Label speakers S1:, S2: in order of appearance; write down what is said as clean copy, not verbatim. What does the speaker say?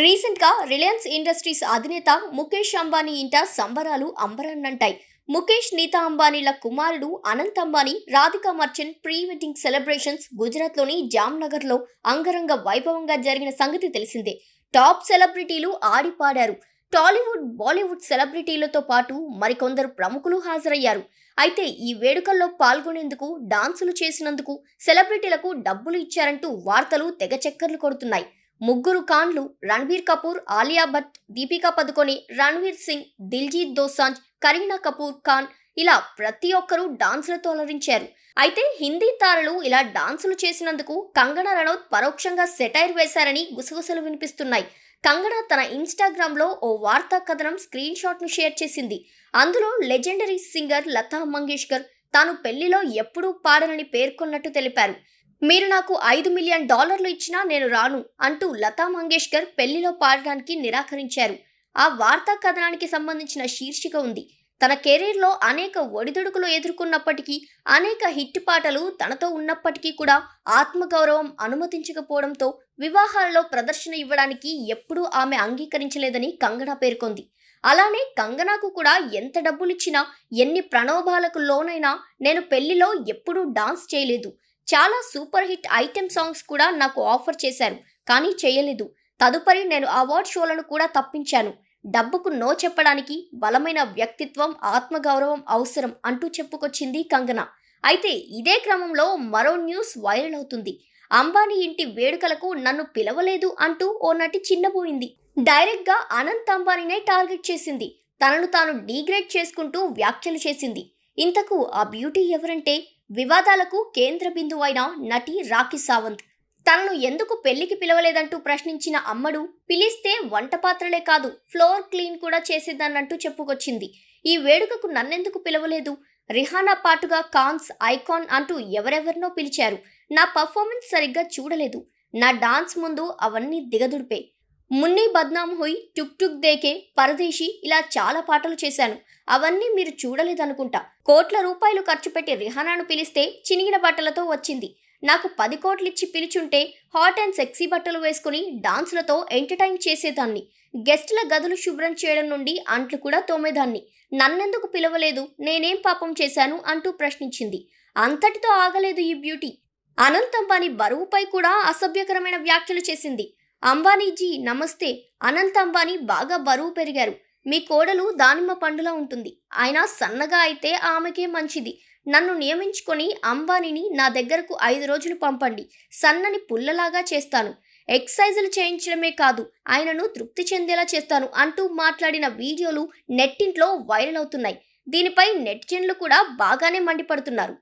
S1: Recent గా Reliance industries అధినేత ముఖేష్ అంబానీ ఇంట సంబరాలు అంబరాన్నంటాయి. ముఖేష్ నీతా అంబానీల కుమారుడు Anant Ambani Radhika merchant pre wedding celebrations Gujarat లోని జామ్నగర్ లో అంగరంగ వైభవంగా జరిగిన సంగతి తెలిసిందే. టాప్ సెలబ్రిటీలు ఆడిపాడారు. టాలీవుడ్, బాలీవుడ్ సెలబ్రిటీలతో పాటు మరికొందరు ప్రముఖులు హాజరయ్యారు. అయితే ఈ వేడుకల్లో పాల్గొనేందుకు, డాన్సులు చేసినందుకు సెలబ్రిటీలకు డబ్బులు ఇచ్చారంటూ వార్తలు తెగ చక్కర్లు కొడుతున్నాయి. ముగ్గురు ఖాన్లు రణబీర్ కపూర్, ఆలియా భట్, దీపికా పదుకొనె, రణ్వీర్ సింగ్, దిల్జీత్ దోసాంజ్, కరీనా కపూర్ ఖాన్ ఇలా ప్రతి ఒక్కరూ డాన్సులతో అలరించారు. అయితే హిందీ తారలు ఇలా డాన్సులు చేసినందుకు కంగనా రనౌత్ పరోక్షంగా సెటైర్ వేశారని గుసగుసలు వినిపిస్తున్నాయి. కంగనా తన ఇన్స్టాగ్రామ్ లో ఓ వార్తా కథనం స్క్రీన్ షాట్ ను షేర్ చేసింది. అందులో లెజెండరీ సింగర్ లతా మంగేష్కర్ తాను పెళ్లిలో ఎప్పుడూ పాడనని పేర్కొన్నట్టు తెలిపారు. మీరు నాకు $5 మిలియన్ ఇచ్చినా నేను రాను అంటూ లతా మంగేష్కర్ పెళ్లిలో పాడడానికి నిరాకరించారు. ఆ వార్తా కథనానికి సంబంధించిన శీర్షిక ఉంది. తన కెరీర్లో అనేక ఒడిదుడుకులు ఎదుర్కొన్నప్పటికీ, అనేక హిట్ పాటలు తనతో ఉన్నప్పటికీ కూడా ఆత్మగౌరవం అనుమతించకపోవడంతో వివాహాలలో ప్రదర్శన ఇవ్వడానికి ఎప్పుడూ ఆమె అంగీకరించలేదని కంగనా పేర్కొంది. అలానే కంగనాకు కూడా ఎంత డబ్బులిచ్చినా, ఎన్ని ప్రలోభాలకు లోనైనా నేను పెళ్లిలో ఎప్పుడూ డాన్స్ చేయలేదు. చాలా సూపర్ హిట్ ఐటెం సాంగ్స్ కూడా నాకు ఆఫర్ చేశారు, కానీ చేయలేదు. తదుపరి నేను అవార్డ్ షోలను కూడా తప్పించాను. డబ్బుకు నో చెప్పడానికి బలమైన వ్యక్తిత్వం, ఆత్మగౌరవం అవసరం అంటూ చెప్పుకొచ్చింది కంగనా. అయితే ఇదే క్రమంలో మరో న్యూస్ వైరల్ అవుతుంది. అంబానీ ఇంటి వేడుకలకు నన్ను పిలవలేదు అంటూ ఓ నటి చిన్నబోయింది. డైరెక్ట్ గా అనంత్ అంబానీనే టార్గెట్ చేసింది. తనను తాను డీగ్రేడ్ చేసుకుంటూ వ్యాఖ్యలు చేసింది. ఇంతకు ఆ బ్యూటీ ఎవరంటే వివాదాలకు కేంద్ర బిందువు అయిన నటి రాఖీ సావంత్. తనను ఎందుకు పెళ్లికి పిలవలేదంటూ ప్రశ్నించిన అమ్మడు, పిలిస్తే వంట పాత్రలే కాదు ఫ్లోర్ క్లీన్ కూడా చేసేదాన్నంటూ చెప్పుకొచ్చింది. ఈ వేడుకకు నన్నెందుకు పిలవలేదు? రిహానా పాటుగా కాన్స్, ఐకాన్ అంటూ ఎవరెవరినో పిలిచారు. నా పర్ఫార్మెన్స్ సరిగ్గా చూడలేదు. నా డాన్స్ ముందు అవన్నీ దిగదుడిపే. మున్నీ బద్నాం హుయ్, టుక్ టుక్ దేకే, పరదేశీ ఇలా చాలా పాటలు చేశాను. అవన్నీ మీరు చూడలేదనుకుంటా. కోట్ల రూపాయలు ఖర్చు పెట్టి రిహానాను పిలిస్తే చినిగిన బట్టలతో వచ్చింది. నాకు 10 కోట్లిచ్చి పిలిచుంటే హాట్ అండ్ సెక్సీ బట్టలు వేసుకుని డాన్సులతో ఎంటర్టైన్ చేసేదాన్ని. గెస్టుల గదులు శుభ్రం చేయడం నుండి అంట్లు కూడా తోమేదాన్ని. నన్నెందుకు పిలవలేదు? నేనేం పాపం చేశాను అంటూ ప్రశ్నించింది. అంతటితో ఆగలేదు ఈ బ్యూటీ. అనంత్ అంబానీ బరువుపై కూడా అసభ్యకరమైన వ్యాఖ్యలు చేసింది. అంబానీజీ నమస్తే. అనంత్ అంబానీ బాగా బరువు పెరిగారు. మీ కోడలు దానిమ్మ పండులా ఉంటుంది. ఆయన సన్నగా అయితే ఆమెకే మంచిది. నన్ను నియమించుకొని అంబానీని నా దగ్గరకు 5 రోజులు పంపండి. సన్నని పుల్లలాగా చేస్తాను. ఎక్సర్సైజులు చేయించడమే కాదు, ఆయనను తృప్తి చెందేలా చేస్తాను అంటూ మాట్లాడిన వీడియోలు నెట్టింట్లో వైరల్ అవుతున్నాయి. దీనిపై నెటిజన్లు కూడా బాగానే మండిపడుతున్నారు.